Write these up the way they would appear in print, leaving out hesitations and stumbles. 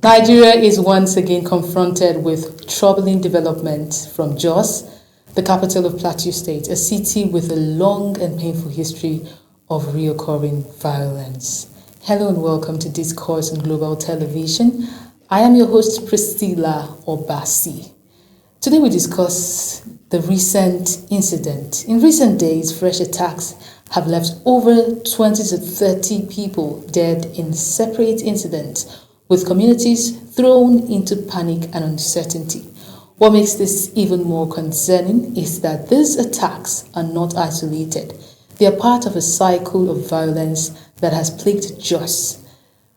Nigeria is once again confronted with troubling development from Jos, the capital of Plateau State, a city with a long and painful history of reoccurring violence. Hello and welcome to Discourse on Global Television. I am your host, Priscilla Obasi. Today we discuss the recent incident. In recent days, fresh attacks have left over 20 to 30 people dead in separate incidents, with communities thrown into panic and uncertainty. What makes this even more concerning is that these attacks are not isolated. They are part of a cycle of violence that has plagued Jos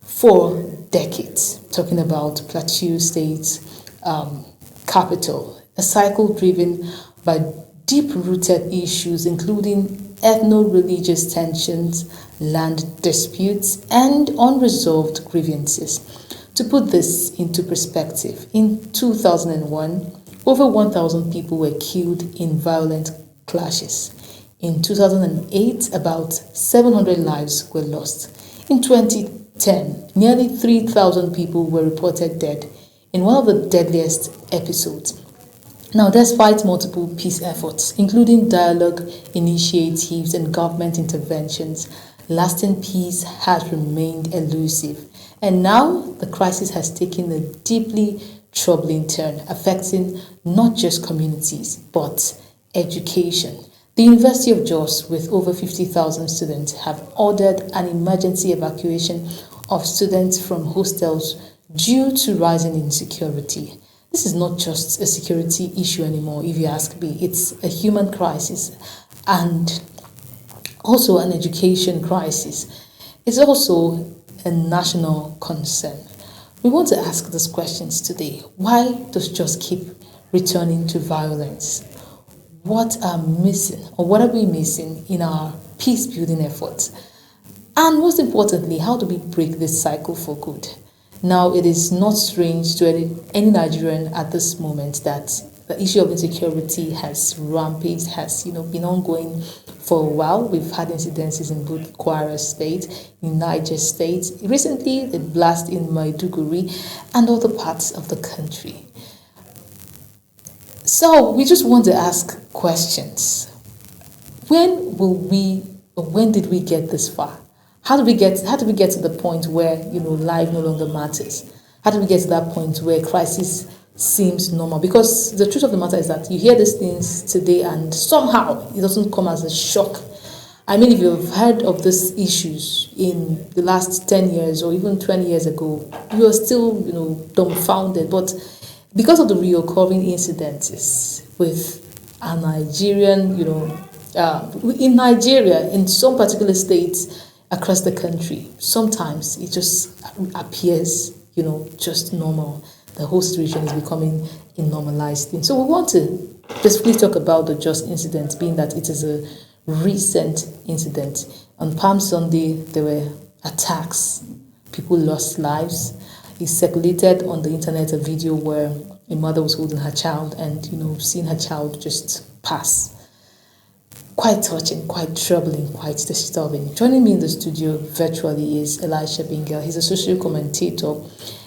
for decades. Talking about Plateau State's capital, a cycle driven by deep-rooted issues including ethno-religious tensions, land disputes, and unresolved grievances. To put this into perspective, in 2001, over 1,000 people were killed in violent clashes. In 2008, about 700 lives were lost. In 2010, nearly 3,000 people were reported dead in one of the deadliest episodes. Now, despite multiple peace efforts, including dialogue initiatives and government interventions, lasting peace has remained elusive. And now, the crisis has taken a deeply troubling turn, affecting not just communities, but education. The University of Jos, with over 50,000 students, have ordered an emergency evacuation of students from hostels due to rising insecurity. This is not just a security issue anymore, if you ask me. It's a human crisis and also an education crisis. It's also a national concern. We want to ask these questions today. Why does Jos keep returning to violence? What are what are we missing in our peace-building efforts? And most importantly, how do we break this cycle for good? Now, it is not strange to any Nigerian at this moment that the issue of insecurity has rampaged, has been ongoing for a while. We've had incidences in both Kwara State, in Niger State, recently the blast in Maiduguri, and other parts of the country. So we just want to ask questions. When did we get this far? How do we get to the point where life no longer matters? How do we get to that point where crisis seems normal? Because the truth of the matter is that you hear these things today and somehow it doesn't come as a shock. I mean, if you've heard of these issues in the last 10 years or even 20 years ago, you are still dumbfounded. But because of the reoccurring incidences with a Nigerian, in Nigeria, in some particular states across the country, sometimes it just appears, just normal. The whole situation is becoming a normalized thing. So we want to specifically talk about the Jos incident, being that it is a recent incident. On Palm Sunday, there were attacks. People lost lives. It circulated on the internet a video where a mother was holding her child and, seeing her child just pass. Quite touching, quite troubling, quite disturbing. Joining me in the studio virtually is Elisha Bingel. He's a social commentator.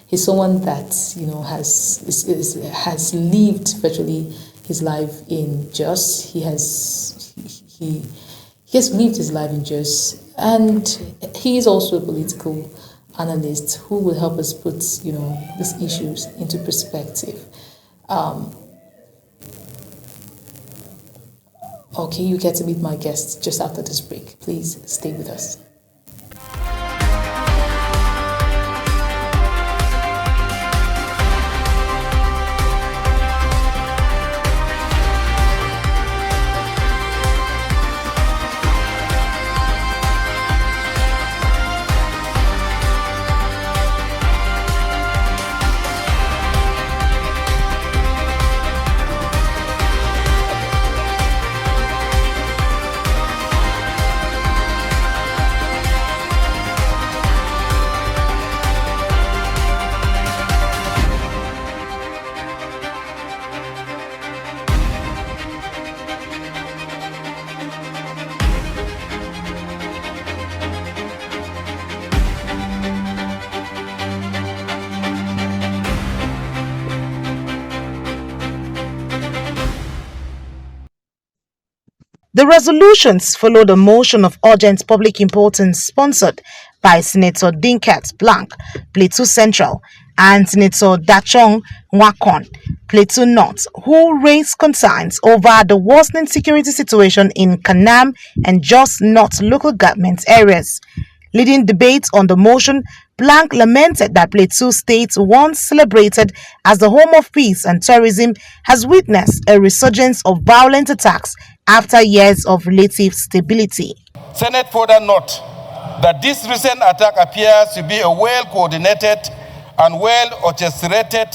He's someone that has lived virtually his life in Jos. He has lived his life in Jos, and he is also a political analyst who will help us put these issues into perspective. Okay, you get to meet my guests just after this break. Please stay with us. The resolutions followed a motion of urgent public importance sponsored by Senator Dinkat Blank, Plateau Central, and Senator Dachong Wakon, Plateau North, who raised concerns over the worsening security situation in Kanam and Jos North local government areas. Leading debate on the motion, Blank lamented that Plateau State, once celebrated as the home of peace and tourism, has witnessed a resurgence of violent attacks after years of relative stability. Senate further note that this recent attack appears to be a well-coordinated and well-orchestrated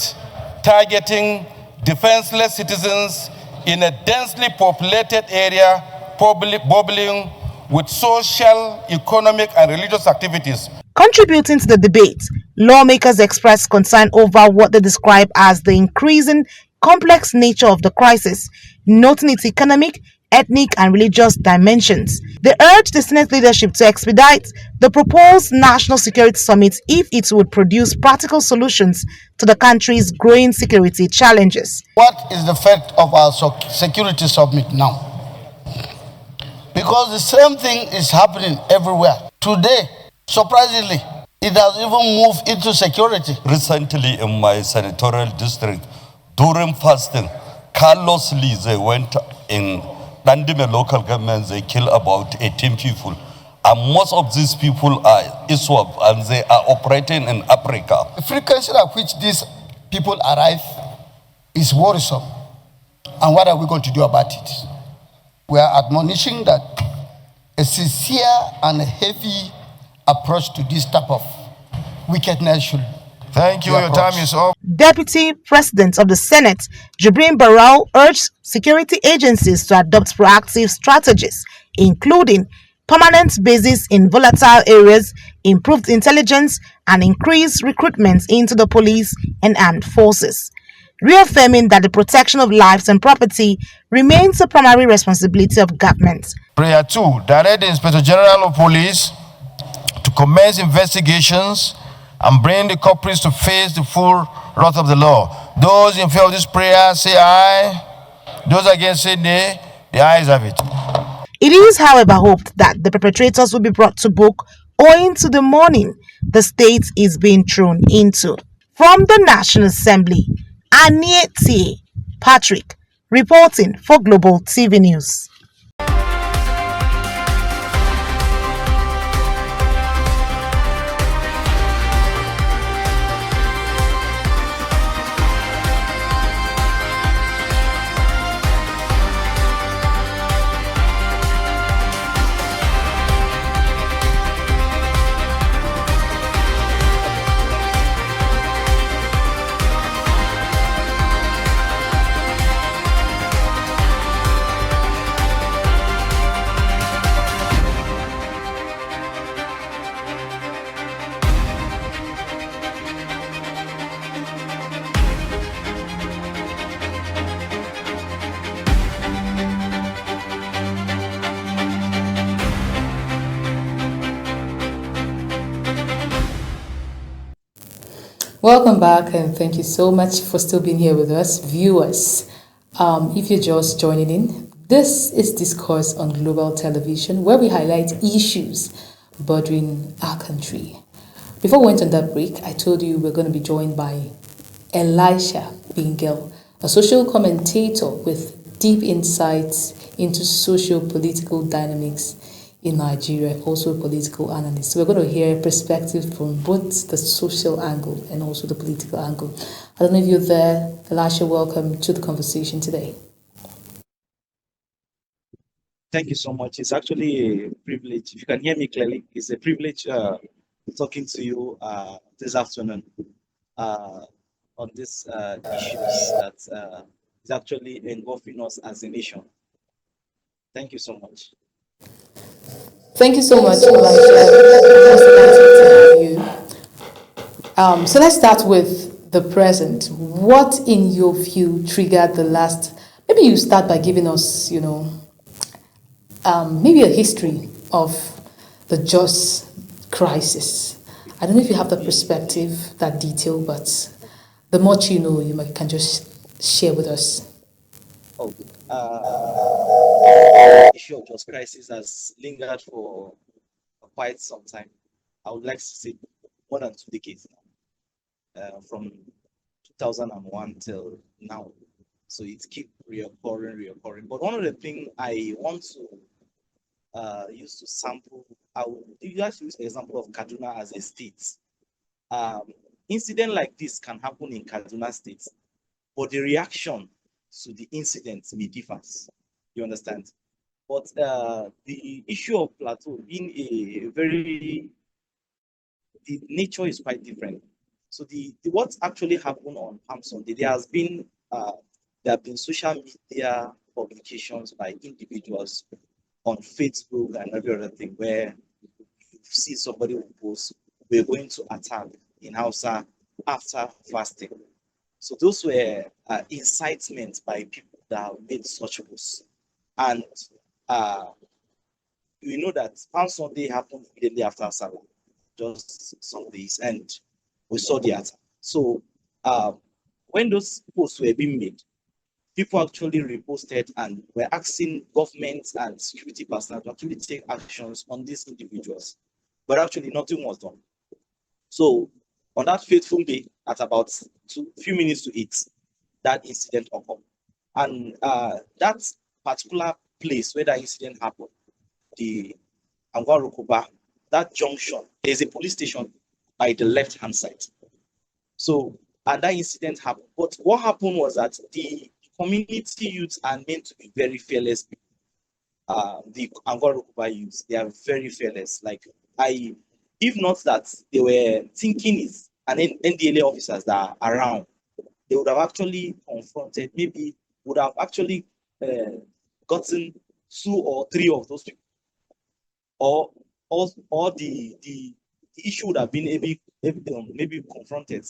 targeting defenseless citizens in a densely populated area bubbling with social, economic, and religious activities. Contributing to the debate, lawmakers expressed concern over what they describe as the increasing complex nature of the crisis, noting its economic, ethnic, and religious dimensions. They urged the Senate leadership to expedite the proposed National Security Summit if it would produce practical solutions to the country's growing security challenges. What is the fate of our security summit now? Because the same thing is happening everywhere. Today, surprisingly, it has even moved into security. Recently in my senatorial district, during fasting, Carlos Lee, went in Dandime local government, they kill about 18 people. And most of these people are ISWAP and they are operating in Africa. The frequency at which these people arrive is worrisome. And what are we going to do about it? We are admonishing that a sincere and heavy approach to this type of wickedness should. Thank you. Your time is up. Deputy President of the Senate, Jibrin Barau, urged security agencies to adopt proactive strategies, including permanent bases in volatile areas, improved intelligence, and increased recruitment into the police and armed forces, reaffirming that the protection of lives and property remains a primary responsibility of government. Prayer 2. Direct the Inspector General of Police to commence investigations and bring the culprits to face the full wrath of the law. Those in favor of this prayer say aye. Those against say nay. The ayes have it. It is, however, hoped that the perpetrators will be brought to book owing to the mourning the state is being thrown into. From the National Assembly, Anieti Patrick, reporting for Global TV News. Welcome back, and thank you so much for still being here with us, viewers. If you're just joining in, this is Discourse on Global Television, where we highlight issues bothering our country. Before we went on that break, I told you we're going to be joined by Elisha Bingel, a social commentator with deep insights into socio-political dynamics in Nigeria, also a political analyst. So we're going to hear perspectives from both the social angle and also the political angle. I don't know if you're there. Elisha, welcome to the conversation today. Thank you so much. It's actually a privilege. If you can hear me clearly, it's a privilege talking to you this afternoon on these issues that is actually engulfing us as a nation. Thank you so much. Thank you so much, Elisha. So let's start with the present. What, in your view, triggered the last? Maybe you start by giving us, maybe a history of the Jos crisis. I don't know if you have that perspective, that detail, but the much you know, you can just share with us. Oh, issue of just crisis has lingered for quite some time. I would like to say more than 2 decades now, from 2001 till now. So it keeps reoccurring. But one of the things I want to use to sample, I would just use the example of Kaduna as a state. Um, Incident like this can happen in Kaduna State, but the reaction to the incident may differ. You understand? But the issue of Plateau being a very, the nature is quite different. So what actually happened on Palm Sunday, there have been social media publications by individuals on Facebook and every other thing where you see somebody who posts, we're going to attack in Hausa after fasting. So those were incitements by people that have made such posts. And uh, we know that Palm Sunday happened immediately after Salah, just some days, and we saw the attack. So when those posts were being made, people actually reposted and were asking governments and security personnel to actually take actions on these individuals. But actually, nothing was done. So on that fateful day, at about few minutes to 8, that incident occurred. And that particular place where that incident happened, the Angwarukuba, that junction, there's a police station by the left-hand side. So, and that incident happened. But what happened was that the community youths are meant to be very fearless people. The Angwarukuba youths, they are very fearless. Like, if not that they were thinking is an NDLA officers that are around, they would have actually confronted, maybe would have actually gotten 2 or 3 of those people, or the issue would have been maybe confronted.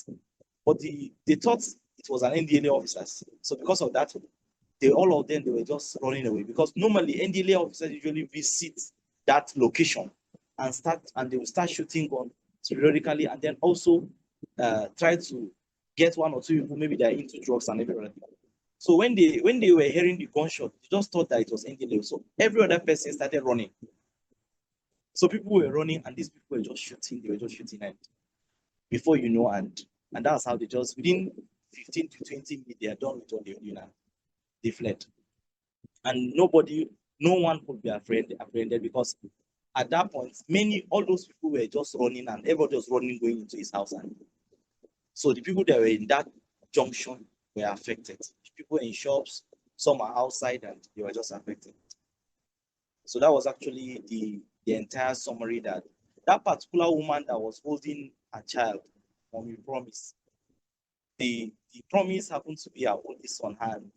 But they thought it was an NDLA officers. So because of that, all of them, they were just running away, because normally NDLA officers usually visit that location and they will start shooting guns periodically, and then also try to get 1 or 2 people, maybe they're into drugs and everything. So when they were hearing the gunshot, they just thought that it was NDLA. So every other person started running. So people were running, and these people were just shooting. They were just shooting, and before you know, and that's how they just, within 15 to 20 minutes, they are done with all they doing, and they fled. And no one could be apprehended, because at that point, all those people were just running, and everybody was running, going into his house. And so the people that were in that junction were affected. People in shops, some are outside, and they were just affected. So that was actually the entire summary, that particular woman that was holding a child, Mommy Promise, the promise happened to be her oldest son, and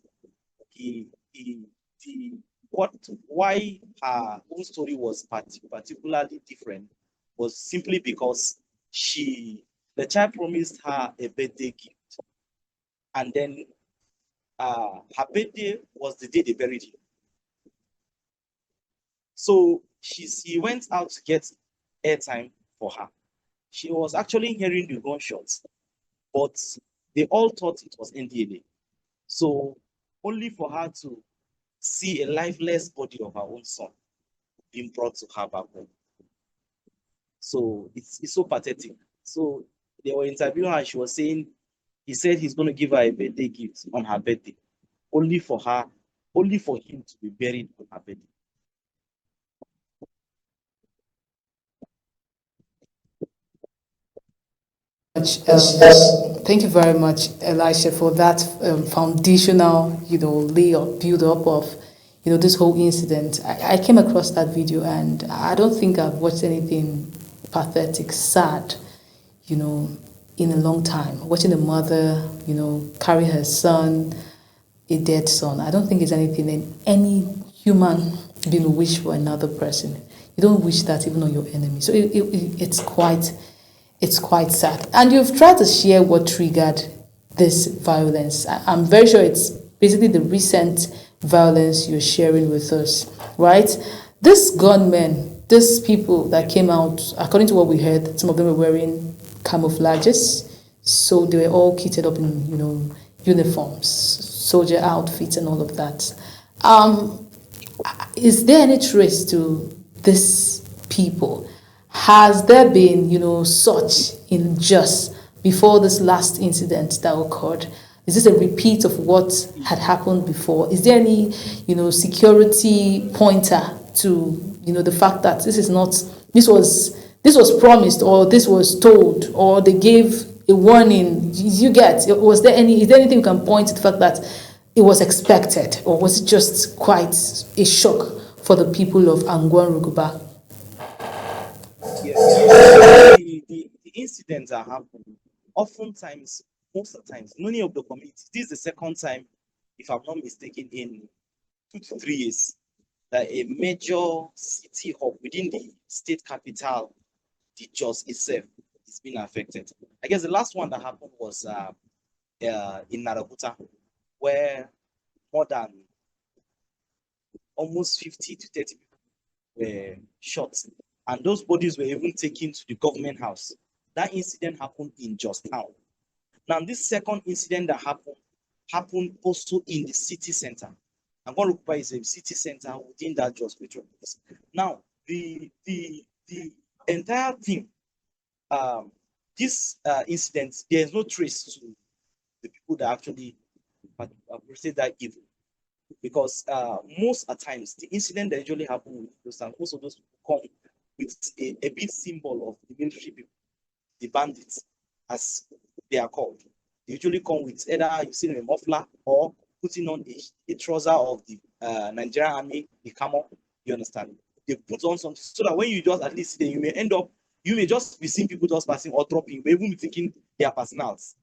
why her own story was particularly different was simply because the child promised her a birthday gift, and then her birthday was the day they buried him. So she went out to get airtime for her. She was actually hearing the gunshots, but they all thought it was NDLA. So only for her to see a lifeless body of her own son being brought to her back home. So it's so pathetic. So they were interviewing her, and she was saying, he said he's going to give her a birthday gift on her birthday, only for him to be buried on her birthday. Thank you very much, Elisha, for that foundational, build up of, this whole incident. I came across that video, and I don't think I've watched anything pathetic, sad, in a long time. Watching a mother, carry her son, a dead son. I don't think it's anything in any human being wish for another person. You don't wish that even on your enemy. So it's quite sad. And you've tried to share what triggered this violence. I'm very sure it's basically the recent violence you're sharing with us, right? These gunmen, these people that came out, according to what we heard, some of them were wearing camouflages. So they were all kitted up in, uniforms, soldier outfits and all of that. Um, is there any trace to these people? Has there been, such in just before this last incident that occurred? Is this a repeat of what had happened before? Is there any, security pointer to, the fact that this was promised, or this was told, or they gave a warning? You get? Is there anything you can point to the fact that it was expected, or was it just quite a shock for the people of Angwan Ruguba? Yes. The incidents that happen, oftentimes, most of the times, many of the communities, this is the second time, if I'm not mistaken, in 2 to 3 years, that a major city hub within the state capital, the Jos itself, is being affected. I guess the last one that happened was in Narabuta, where more than almost 50 to 30 people were shot, and those bodies were even taken to the government house. That incident happened in Jos Town. Now, this second incident that happened also in the city center. Angwarukupa is a city center within that Jos metropolis. Now, the entire thing, this incident, there is no trace to the people that actually portrayed that evil, because most at times the incident that usually happen with those times, most of those people come with a big symbol of the military people, the bandits, as they are called. They usually come with either you see a muffler or putting on a trouser of the Nigerian army, the camo. You understand? They put on something so that when you just at least see them, you may just be seeing people just passing or dropping, you may even be thinking they are personals,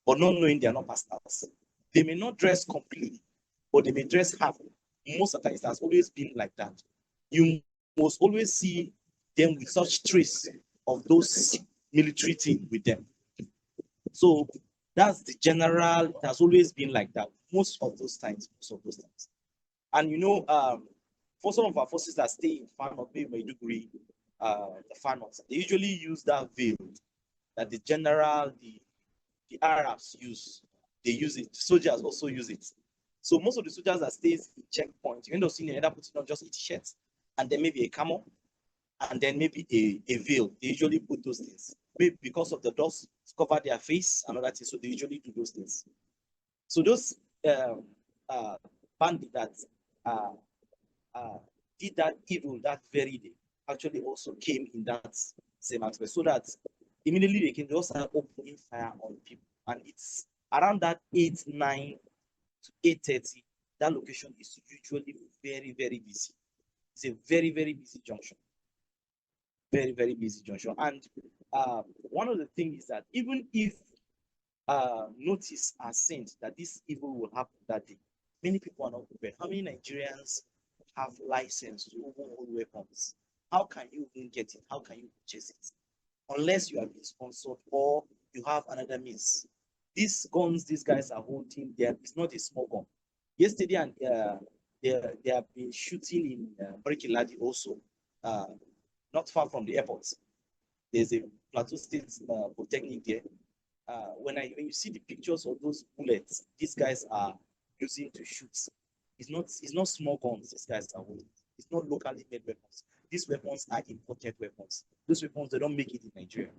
but not knowing they are not personals. They may not dress completely, but they may dress half. Most of the time, it has always been like that. You must always see them with such trace of those military thing with them. So that's the general. It has always been like that. Most of those times. And for some of our forces that stay in Fanot, maybe Maiduguri, the Fanots, they usually use that veil that the Arabs use. They use it. Soldiers also use it. So most of the soldiers that stays in checkpoint, you end up seeing them putting on just a t-shirt and then maybe a camo and then maybe a veil. They usually put those things. Maybe because of the dust to cover their face and all that. So they usually do those things. So those bandits that uh, uh, did that evil that very day actually also came in that same aspect, so that immediately they can just start opening fire on people. And it's around that 8, 9 to 8:30. That location is usually very, very busy. It's a very, very busy junction. Very, very busy junction. And one of the things is that even if notice are sent that this evil will happen that day, many people are not prepared. How many Nigerians have license to even hold weapons? How can you even get it? How can you purchase it? Unless you have been sponsored or you have another means. These guns these guys are holding, it's not a small gun. Yesterday, and they have been shooting in Barikiladi also, not far from the airport. There's a Plateau State Polytechnic there. When you see the pictures of those bullets these guys are using to shoot, it's not small guns these guys are holding. It's not locally made weapons. These weapons are imported weapons. Those weapons, they don't make it in Nigeria.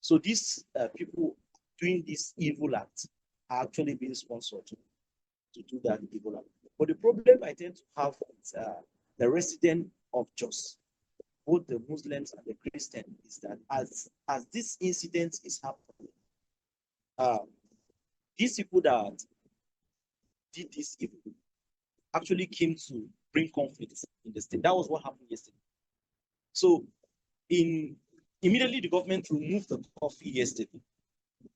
So these people doing this evil act are actually being sponsored to do that evil act. But the problem I tend to have with the resident of Jos, both the Muslims and the Christians, is that as this incident is happening, these people that did this evil actually came to bring conflict in the state. That was what happened yesterday. So immediately the government removed the coffee yesterday.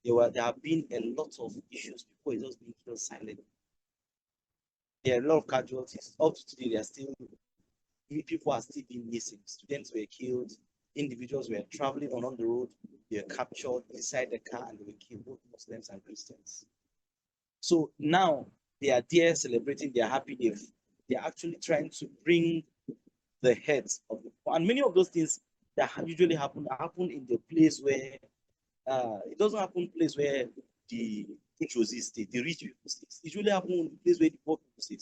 There have been a lot of issues before it just being killed silently. There are a lot of casualties. Up to today, people are still being missing. Students were killed, individuals were traveling on the road, they were captured inside the car and they were killed, both Muslims and Christians. So now they are there celebrating their happy day. They're actually trying to bring the heads of the and many of those things that usually happen in the place where it doesn't happen in the place where the bourgeoisie stay, the rich people stay. It usually happen in the place where the poor people stay.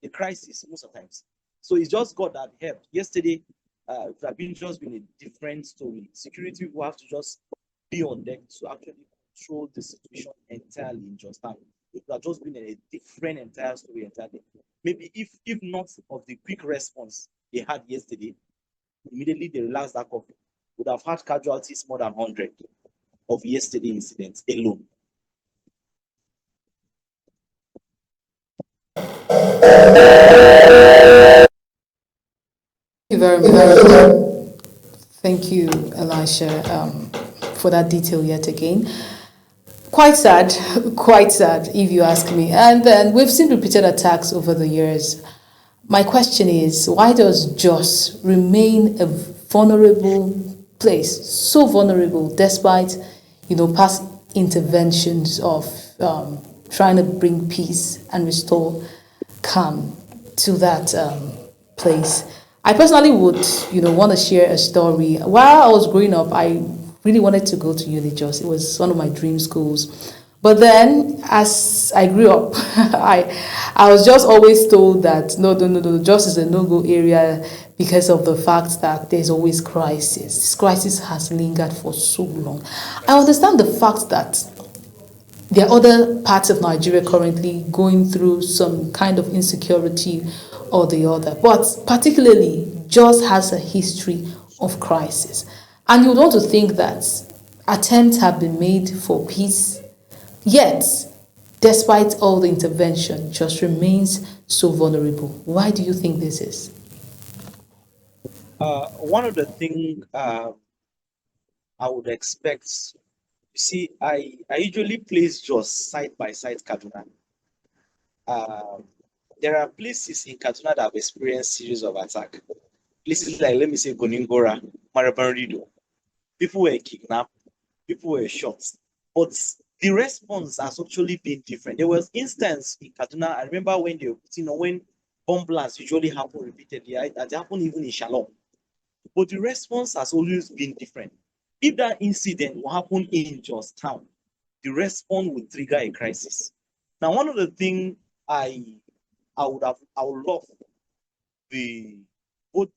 the crisis most of the times. So it's just God that helped. Yesterday, it would have just been a different story. Security will have to just be on deck to actually control the situation entirely in Georgetown. It would have just been a different entire story entirely. Maybe if not of the quick response they had yesterday, immediately they relaxed that conflict, would have had casualties more than 100 of yesterday incidents alone. Thank you very much. Thank you, Elisha, for that detail yet again. Quite sad, if you ask me. And then we've seen repeated attacks over the years. My question is, why does Jos remain a vulnerable place, so vulnerable, despite, past interventions of trying to bring peace and restore calm to that place? I personally would, want to share a story. While I was growing up, I really wanted to go to Unijos. It was one of my dream schools. But then, as I grew up, I was just always told that no, Jos is a no-go area because of the fact that there's always crisis. This crisis has lingered for so long. I understand the fact that there are other parts of Nigeria currently going through some kind of insecurity or the other, but particularly Jos has a history of crisis. And you would want to think that attempts have been made for peace, yet, despite all the intervention, Jos remains so vulnerable. Why do you think this is? One of the things I would expect, you see, I usually place Jos side by side Kaduna. There are places in Kaduna that have experienced series of attack. Places like, let me say, Goningora, Marabanrido. People were kidnapped, people were shot. But the response has actually been different. There was instance in Kaduna, I remember when when bomb blasts usually happen repeatedly, that happened even in Shalom. But the response has always been different. If that incident will happen in Georgetown, the response would trigger a crisis. Now, one of the things I would love the both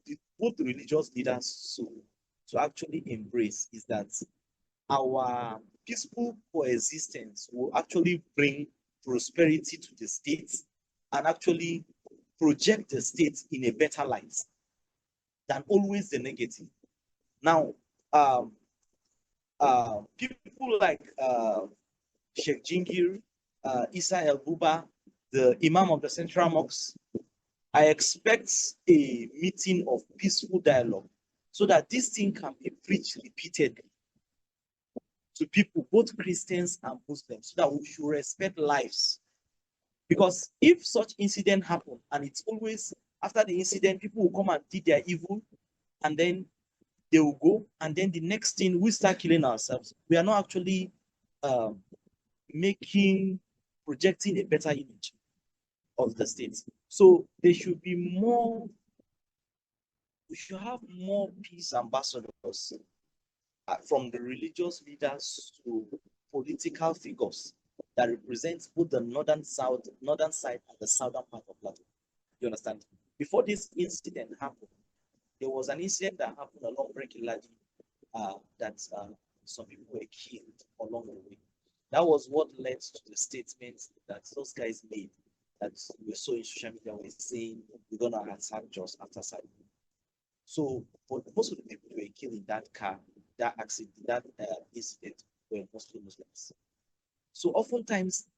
the religious leaders to actually embrace is that our peaceful coexistence will actually bring prosperity to the state and actually project the state in a better light than always the negative. Now, people like Sheikh Jingir, Isa El Buba, the Imam of the Central Mosque, I expect a meeting of peaceful dialogue so that this thing can be preached repeatedly to people, both Christians and Muslims, so that we should respect lives. Because if such incident happen, and it's always after the incident, people will come and do their evil, and then they will go, and then the next thing we start killing ourselves. We are not actually projecting a better image of the state. So there should be more. We should have more peace ambassadors from the religious leaders to political figures that represent both the northern side and the southern part of Plateau. You understand? Before this incident happened, there was an incident that happened along Brekiladi that some people were killed along the way. That was what led to the statement that those guys made that we saw in social media were saying we're gonna attack Jos after Saturday. So, but most of the people who were killed in that car, that accident, that incident, were mostly Muslims. So, oftentimes,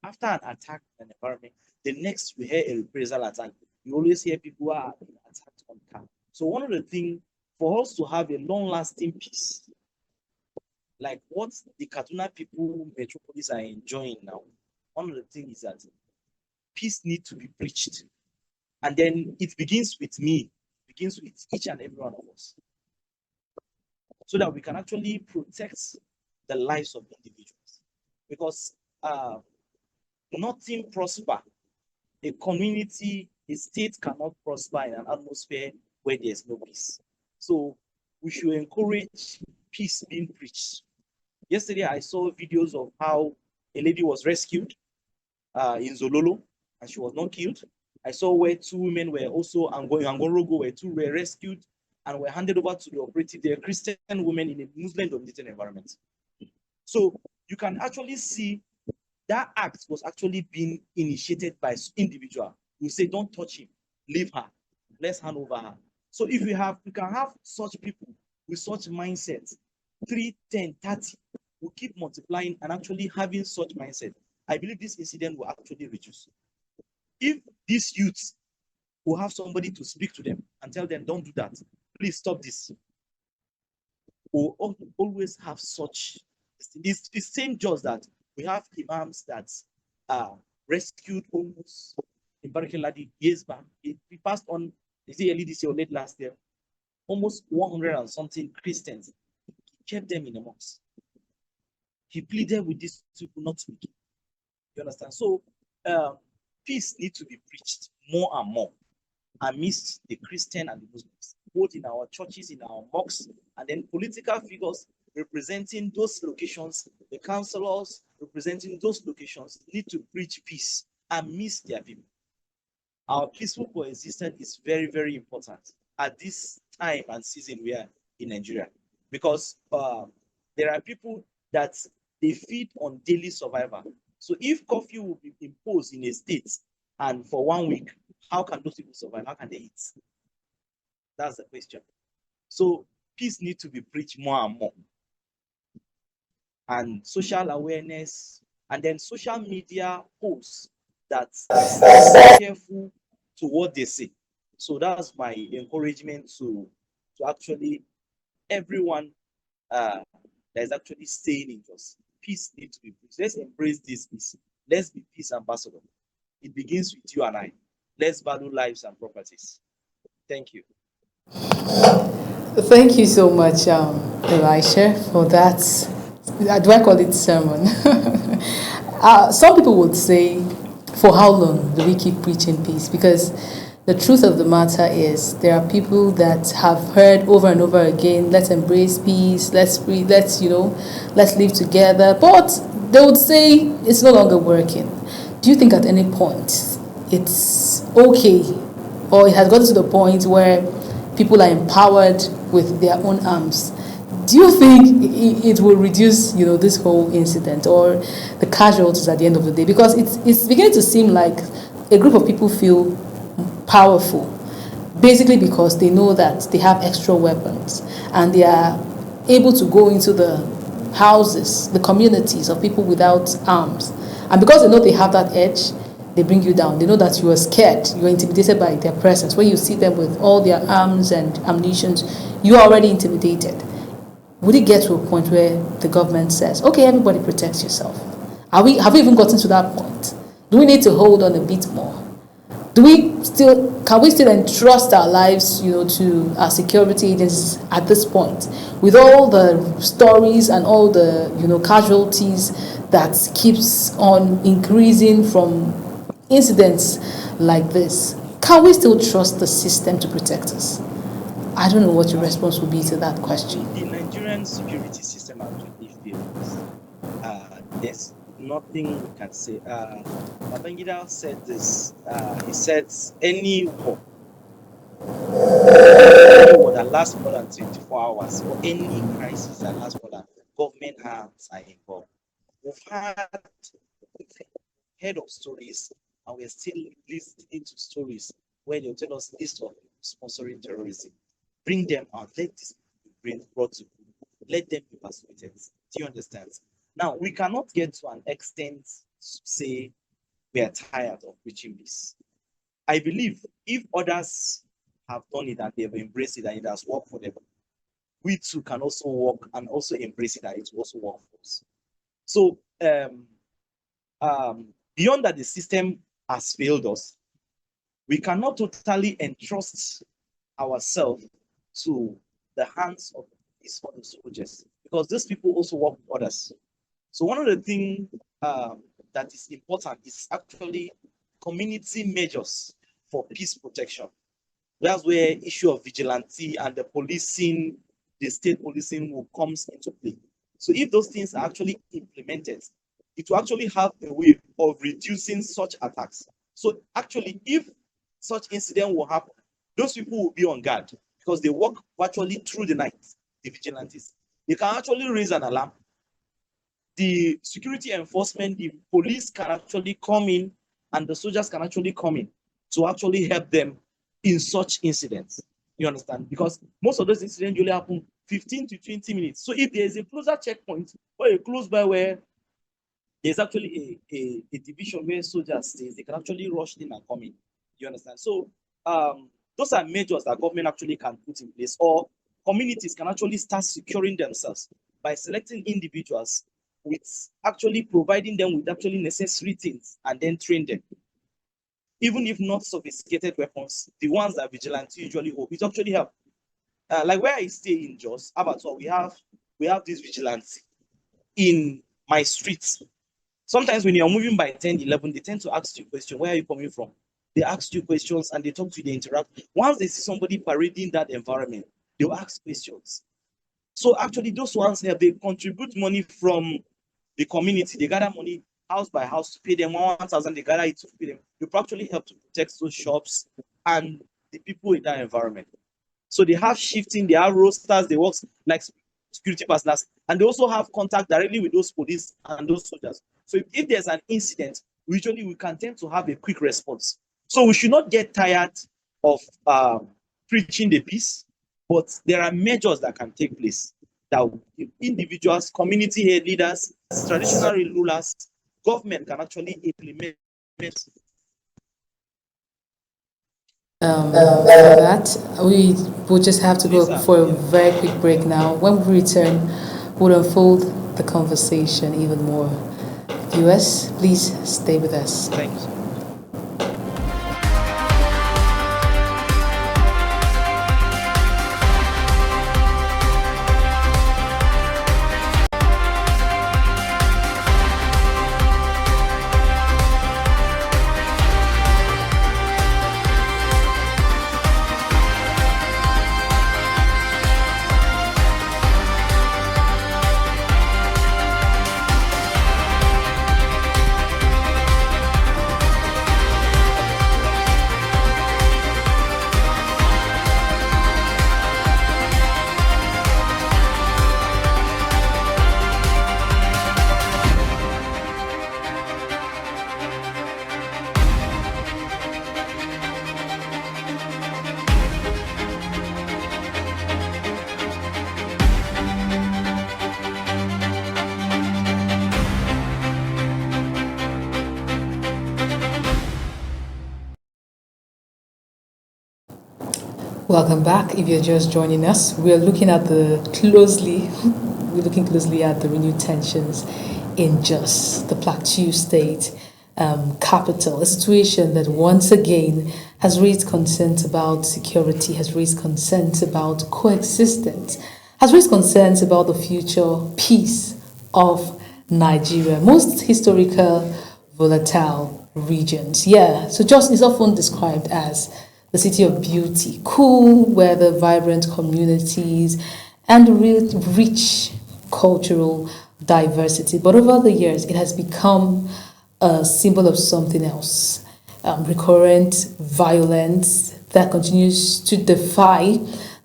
after an attack in an environment, the next we hear a reprisal attack. You always hear people who are being attacked on car. So, one of the things for us to have a long-lasting peace, like what the Kaduna people, metropolis are enjoying now, one of the things is that peace needs to be preached, and then it begins with me. Begins with each and every one of us, so that we can actually protect the lives of individuals. Because nothing prosper. A community, a state cannot prosper in an atmosphere where there's no peace. So we should encourage peace being preached. Yesterday, I saw videos of how a lady was rescued in Zololo and she was not killed. I saw where two women were also Angorogo, where two were rescued and were handed over to the operative. They are Christian women in a Muslim-dominated environment. So you can actually see that act was actually being initiated by individual who say, don't touch him, leave her, let's hand over her. So if we can have such people with such mindsets, 3, 10, 30, will keep multiplying and actually having such mindset. I believe this incident will actually reduce. If these youths will have somebody to speak to them and tell them, don't do that, please stop this, we'll always have such. It's the same just that we have imams that rescued almost in Barakaladi years back. He passed on, is it early this year or late last year? Almost 100 and something Christians. He kept them in the mosque. He pleaded with these people not to be. You understand? So peace needs to be preached more and more amidst the Christian and the Muslims, both in our churches, in our mosques, and then political figures representing those locations, the councillors representing those locations need to preach peace amidst their people. Our peaceful coexistence is very, very important at this time and season we are in Nigeria, because there are people that they feed on daily survival. So if curfew will be imposed in a state and for 1 week, how can those people survive? How can they eat? That's the question. So peace needs to be preached more and more. And social awareness, and then social media posts that is careful to what they say. So that's my encouragement to actually everyone that is actually staying in us. Peace needs to be preached. Let's embrace this peace. Let's be peace ambassador. It begins with you and I. Let's value lives and properties. Thank you. Thank you so much, Elisha, for that. Do I call it sermon? Some people would say, for how long do we keep preaching peace? Because the truth of the matter is, there are people that have heard over and over again, let's embrace peace, let's live together. But they would say it's no longer working. Do you think at any point it's okay, or it has gotten to the point where people are empowered with their own arms? Do you think it will reduce, this whole incident or the casualties at the end of the day? Because it's beginning to seem like a group of people feel powerful, basically because they know that they have extra weapons and they are able to go into the houses, the communities of people without arms. And because they know they have that edge, they bring you down. They know that you are scared, you are intimidated by their presence. When you see them with all their arms and ammunition, you are already intimidated. Would it get to a point where the government says, okay, everybody protect yourself? Have we even gotten to that point? Do we need to hold on a bit more? Can we still entrust our lives, to our security agencies at this point, with all the stories and all the, casualties that keeps on increasing from incidents like this? Can we still trust the system to protect us? I don't know what your response would be to that question. The Nigerian security system actually fails. There's nothing we can say. Babangida said this. He said any war that lasts more than 24 hours or any crisis that lasts more than government hands are involved. We've heard of stories, and we're still listening to stories where they'll tell us list of sponsoring terrorism. Bring them out. Let this be brought to you. Let them be persuaded. Do you understand? Now, we cannot get to an extent to say we are tired of preaching this. I believe if others have done it and they've embraced it and it has worked for them, we too can also work and also embrace it and it will also work for us. So, beyond that, the system has failed us. We cannot totally entrust ourselves to the hands of these other soldiers, because these people also work with others. So one of the things that is important is actually community measures for peace protection. That's where issue of vigilante and the policing, the state policing will comes into play. So if those things are actually implemented, it will actually have a way of reducing such attacks. So actually, if such incident will happen, those people will be on guard because they work virtually through the night, the vigilantes. They can actually raise an alarm. The security enforcement, the police can actually come in and the soldiers can actually come in to actually help them in such incidents. You understand? Because most of those incidents usually happen 15 to 20 minutes. So if there is a closer checkpoint or a close by where there's actually a division where soldiers stay, they can actually rush in and come in. You understand? So those are measures that government actually can put in place, or communities can actually start securing themselves by selecting individuals with actually providing them with actually necessary things and then train them. Even if not sophisticated weapons, the ones that vigilantes usually hold, it actually help. Like where I stay in Jos, Abattoir, we have this vigilante in my streets. Sometimes when you're moving by 10, 11, they tend to ask you questions. Where are you coming from? They ask you questions and they talk to you, they interact. Once they see somebody parading that environment, they'll ask questions. So actually, those ones help. They contribute money from the community. They gather money house by house to pay them 1,000. They gather it to pay them. They actually help to protect those shops and the people in that environment. So they have shifting, they have rosters, they work like security personnel, and they also have contact directly with those police and those soldiers. So if there's an incident, usually we can tend to have a quick response. So we should not get tired of preaching the peace, but there are measures that can take place that individuals, community head leaders, traditional rulers, government can actually implement. For that, we will just have to go for a very quick break now. When we return, we'll unfold the conversation even more. Viewers, please stay with us. Thank you. Welcome back. If you're just joining us, we're looking closely at the renewed tensions in Jos, the Plateau State capital, a situation that once again has raised concerns about security, has raised concerns about coexistence, has raised concerns about the future peace of Nigeria, most historical volatile regions. Yeah, so Jos is often described as the city of beauty, cool weather, vibrant communities, and rich cultural diversity. But over the years, it has become a symbol of something else, recurrent violence that continues to defy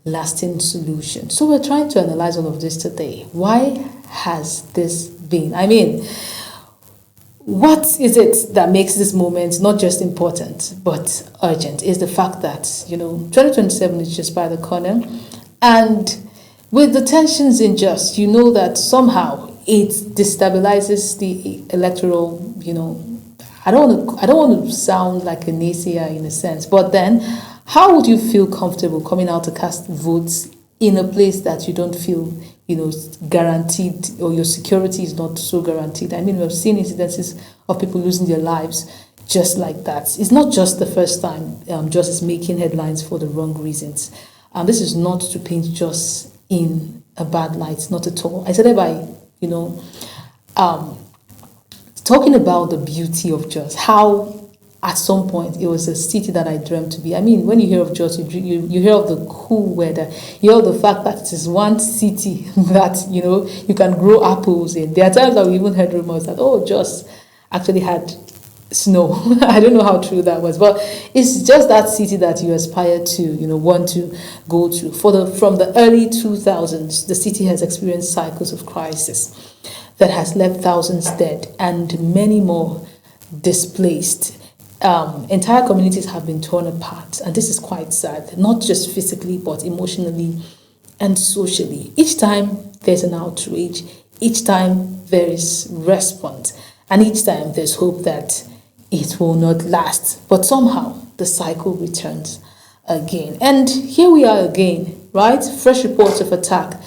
lasting solutions. So we're trying to analyze all of this today. Why has this been? I mean, what is it that makes this moment not just important but urgent is the fact that 2027 is just by the corner, and with the tensions in Jos, that somehow it destabilizes the electoral. I don't want to sound like a naysayer in a sense, but then how would you feel comfortable coming out to cast votes in a place that you don't feel guaranteed, or your security is not so guaranteed? I mean, we've seen incidences of people losing their lives just like that. It's not just the first time Jos is making headlines for the wrong reasons. This is not to paint Jos in a bad light, not at all. I said it by, talking about the beauty of Jos, how at some point it was a city that I dreamt to be. I mean, when you hear of Jos, you hear of the cool weather, you hear of the fact that it is one city that, you can grow apples in. There are times that we even heard rumors that, Jos actually had snow. I don't know how true that was, but it's just that city that you aspire to, want to go to. From the early 2000s, the city has experienced cycles of crisis that has left thousands dead and many more displaced. Entire communities have been torn apart, and this is quite sad, not just physically but emotionally and socially. Each time there's an outrage, each time there is response, and each time there's hope that it will not last. But somehow the cycle returns again. And here we are again, right? Fresh reports of attack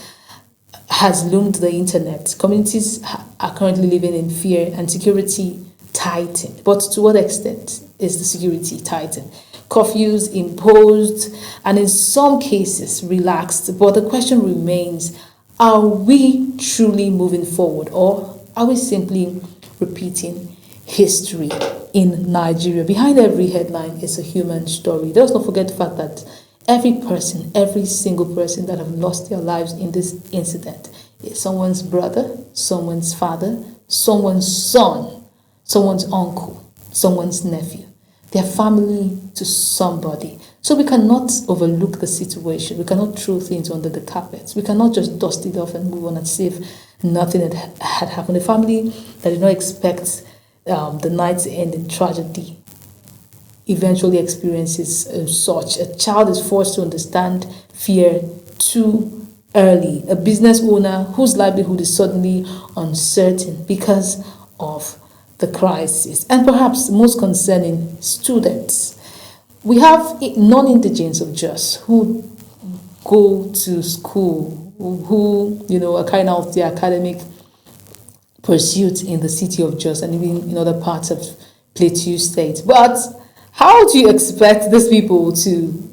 has loomed the internet. Communities are currently living in fear and security tightened. But to what extent is the security tightened? Curfews imposed and in some cases relaxed. But the question remains, are we truly moving forward, or are we simply repeating history in Nigeria? Behind every headline is a human story. Let's not forget the fact that every single person that have lost their lives in this incident is someone's brother, someone's father, someone's son, someone's uncle, someone's nephew. They're family to somebody. So we cannot overlook the situation. We cannot throw things under the carpet. We cannot just dust it off and move on as if nothing had happened. A family that did not expect the night to end in tragedy eventually experiences such. A child is forced to understand fear too early. A business owner whose livelihood is suddenly uncertain because of the crisis. And perhaps most concerning, students. We have non-indigens of Jos who go to school, who are carrying out their academic pursuits in the city of Jos and even in other parts of Plateau State. But how do you expect these people to,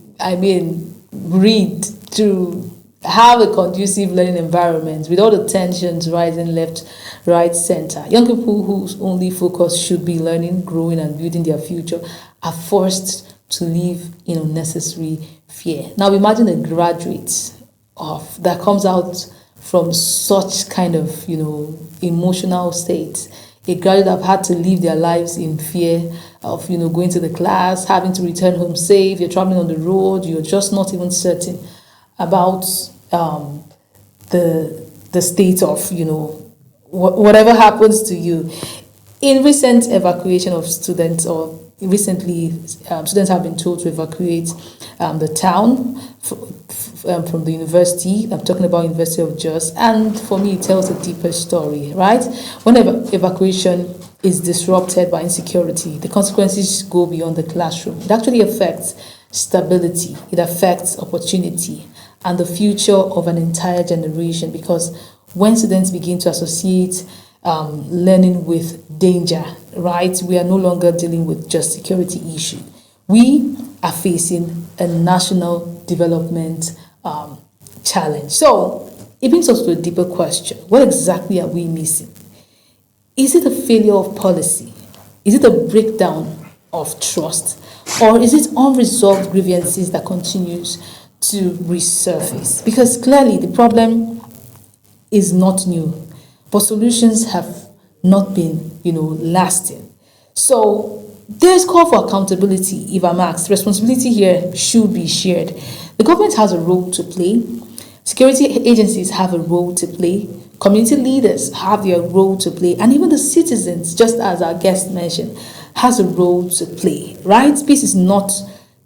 read, to have a conducive learning environment with all the tensions rising left, right, center? Young people whose only focus should be learning, growing, and building their future are forced to live in unnecessary fear. Now imagine a graduate that comes out from such kind of, emotional state. A graduate have had to live their lives in fear of, going to the class, having to return home safe. You're traveling on the road. You're just not even certain about the state of, whatever happens to you. In recent evacuation of students, or recently students have been told to evacuate the town from the university. I'm talking about University of Jos, and for me it tells a deeper story, right? Whenever evacuation is disrupted by insecurity, the consequences go beyond the classroom. It actually affects stability, it affects opportunity and the future of an entire generation, because when students begin to associate learning with danger, right, we are no longer dealing with just security issue. We are facing a national development challenge. So it brings us to a deeper question. What exactly are we missing? Is it a failure of policy? Is it a breakdown of trust? Or is it unresolved grievances that continues to resurface? Because clearly the problem is not new, but solutions have not been, lasting. So there's call for accountability, if I'm asked. Responsibility here should be shared. The government has a role to play. Security agencies have a role to play. Community leaders have their role to play. And even the citizens, just as our guest mentioned, has a role to play, right? Peace is not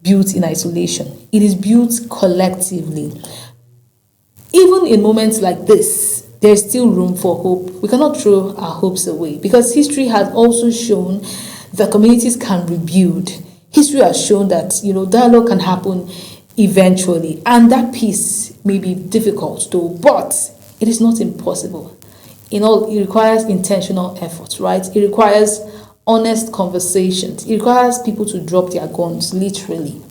built in isolation. It is built collectively. Even in moments like this, there's still room for hope. We cannot throw our hopes away, because history has also shown that communities can rebuild. History has shown that, dialogue can happen eventually, and that peace may be difficult though, but it is not impossible. It requires intentional effort, right? It requires honest conversations. It requires people to drop their guns, literally.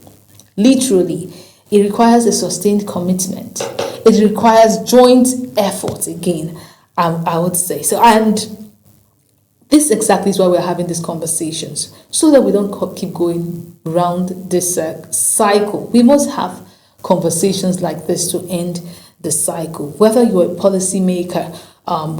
It requires a sustained commitment. It requires joint effort again, I would say. So, and this exactly is why we're having these conversations, so that we don't keep going round this cycle. We must have conversations like this to end the cycle. Whether you're a policymaker,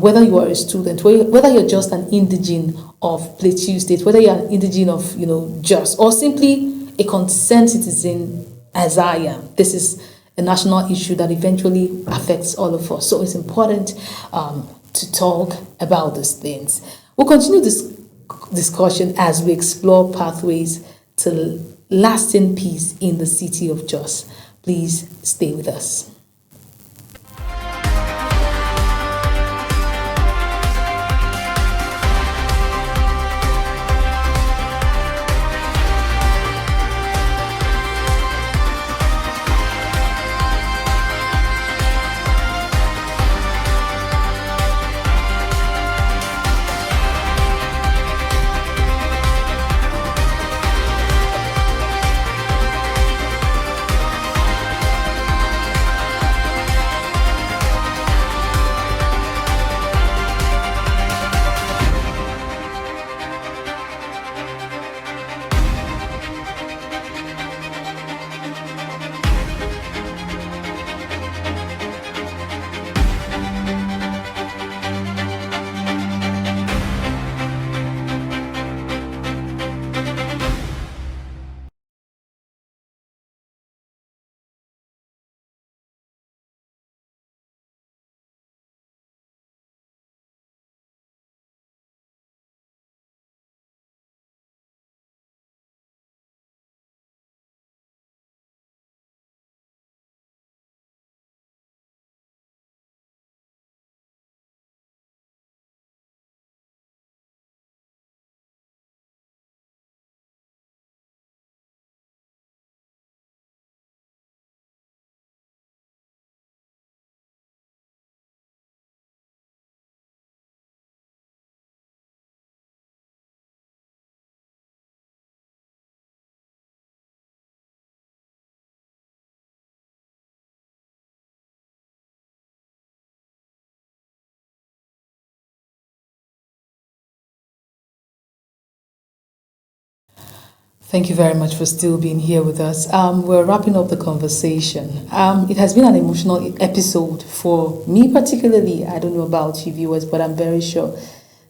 whether you are a student, whether you're just an indigene of Plateau State, whether you're an indigene of, Jos, or simply a concerned citizen as I am. This is a national issue that eventually affects all of us. So it's important to talk about these things. We'll continue this discussion as we explore pathways to lasting peace in the city of Jos. Please stay with us. Thank you very much for still being here with us. We're wrapping up the conversation. It has been an emotional episode for me particularly. I don't know about you viewers, but I'm very sure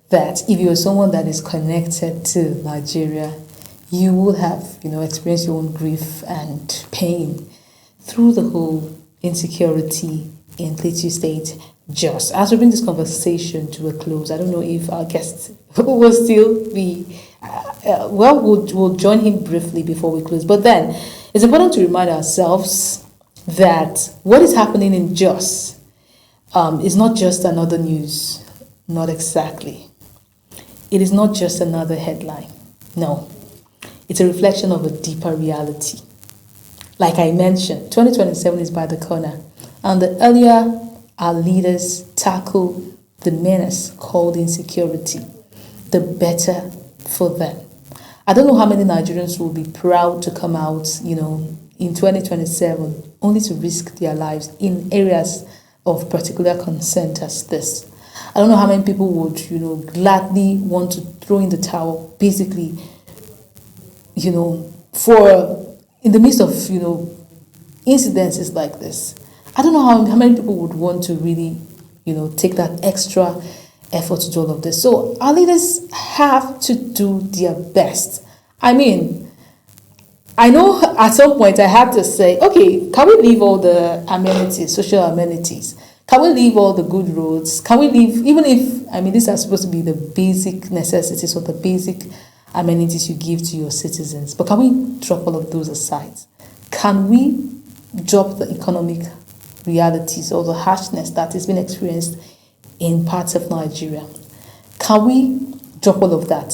that if you're someone that is connected to Nigeria, you will have, experienced your own grief and pain through the whole insecurity in Plateau State. Just as we bring this conversation to a close, I don't know if our guest will still be we'll join him briefly before we close. But then it's important to remind ourselves that what is happening in Jos is not just another news, not exactly. It is not just another headline. No, it's a reflection of a deeper reality. Like I mentioned, 2027 is by the corner, and the earlier our leaders tackle the menace called insecurity, the better for them. I don't know how many Nigerians will be proud to come out, in 2027 only to risk their lives in areas of particular concern as this. I don't know how many people would, gladly want to throw in the towel, basically, for in the midst of, incidences like this. I don't know how many people would want to really, take that extra effort to do all of this. So our leaders have to do their best. I mean, I know at some point I had to say, okay, can we leave all the amenities, social amenities? Can we leave all the good roads? Can we leave, even if, these are supposed to be the basic necessities or the basic amenities you give to your citizens, but can we drop all of those aside? Can we drop the economic realities or the harshness that is being experienced in parts of Nigeria? Can we drop all of that?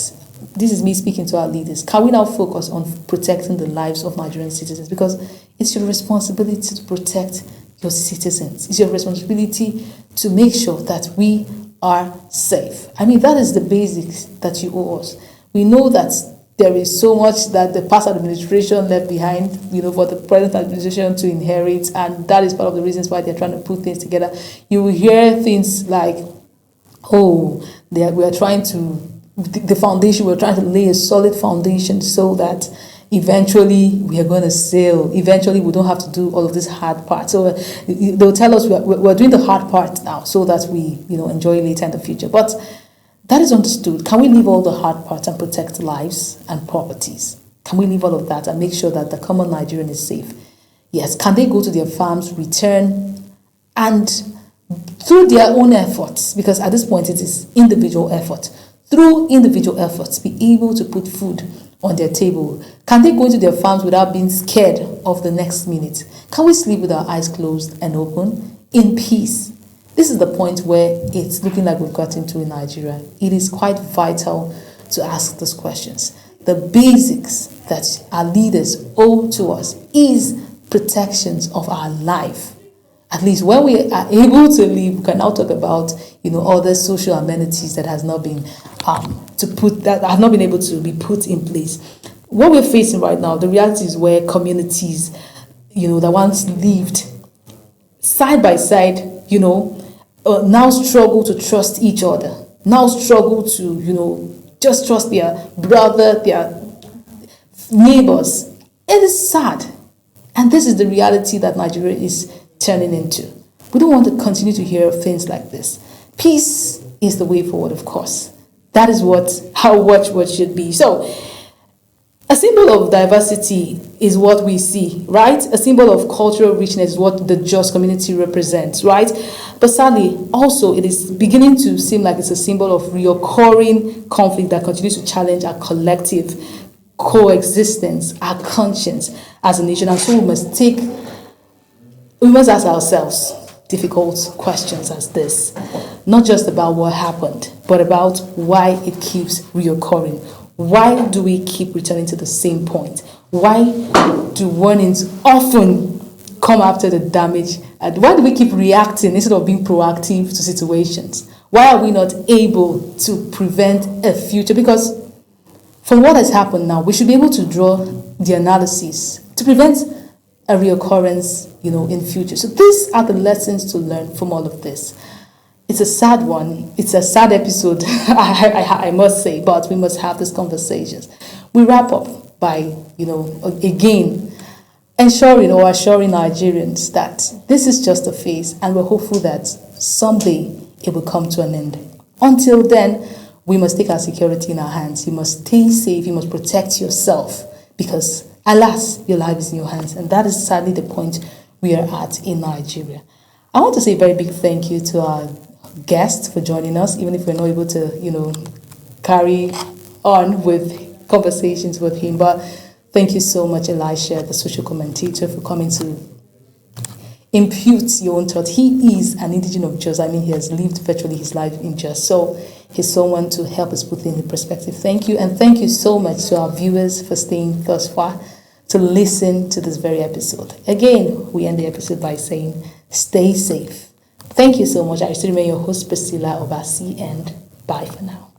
This is me speaking to our leaders. Can we now focus on protecting the lives of Nigerian citizens? Because it's your responsibility to protect your citizens. It's your responsibility to make sure that we are safe. That is the basics that you owe us. We know that there is so much that the past administration left behind, for the present administration to inherit, and that is part of the reasons why they're trying to put things together. You will hear things like, we are trying to, the foundation, we're trying to lay a solid foundation so that eventually we are going to sail. Eventually we don't have to do all of this hard part. So they'll tell us we're doing the hard part now so that we, enjoy later in the future. But That is understood. Can we leave all the hard parts and protect lives and properties? Can we leave all of that and make sure that the common Nigerian is safe? Yes. Can they go to their farms, return, and through their own efforts, because at this point it is individual effort, through individual efforts, be able to put food on their table? Can they go into their farms without being scared of the next minute? Can we sleep with our eyes closed and open in peace? This is the point where it's looking like we've gotten to in Nigeria. It is quite vital to ask those questions. The basics that our leaders owe to us is protections of our life. At least when we are able to live, we can now talk about other social amenities that has not been have not been able to be put in place. What we're facing right now, the reality is where communities, that once lived side by side, now struggle to trust each other. Now struggle to just trust their brother, their neighbors. It is sad, and this is the reality that Nigeria is turning into. We don't want to continue to hear things like this. Peace is the way forward, of course. That is how watchword should be. So, a symbol of diversity is what we see, right? A symbol of cultural richness is what the Jos community represents, right? But sadly, also, it is beginning to seem like it's a symbol of reoccurring conflict that continues to challenge our collective coexistence, our conscience as a nation. And so we must ask ourselves difficult questions as this, not just about what happened, but about why it keeps reoccurring. Why do we keep returning to the same point? Why do warnings often come after the damage? And why do we keep reacting instead of being proactive to situations? Why are we not able to prevent a future? Because from what has happened now, we should be able to draw the analysis to prevent a reoccurrence, in future. So these are the lessons to learn from all of this. It's a sad one. It's a sad episode, I must say, but we must have these conversations. We wrap up by, again, assuring Nigerians that this is just a phase, and we're hopeful that someday it will come to an end. Until then, we must take our security in our hands. You must stay safe. You must protect yourself, because alas, your life is in your hands. And that is sadly the point we are at in Nigeria. I want to say a very big thank you to our guest for joining us, even if we're not able to, carry on with conversations with him. But thank you so much, Elisha, the social commentator, for coming to impute your own thoughts. He is an indigenous of Jos. He has lived virtually his life in Jos. So he's someone to help us put things in perspective. Thank you. And thank you so much to our viewers for staying thus far to listen to this very episode. Again, we end the episode by saying, stay safe. Thank you so much. I still remain your host, Priscilla Obasi, and bye for now.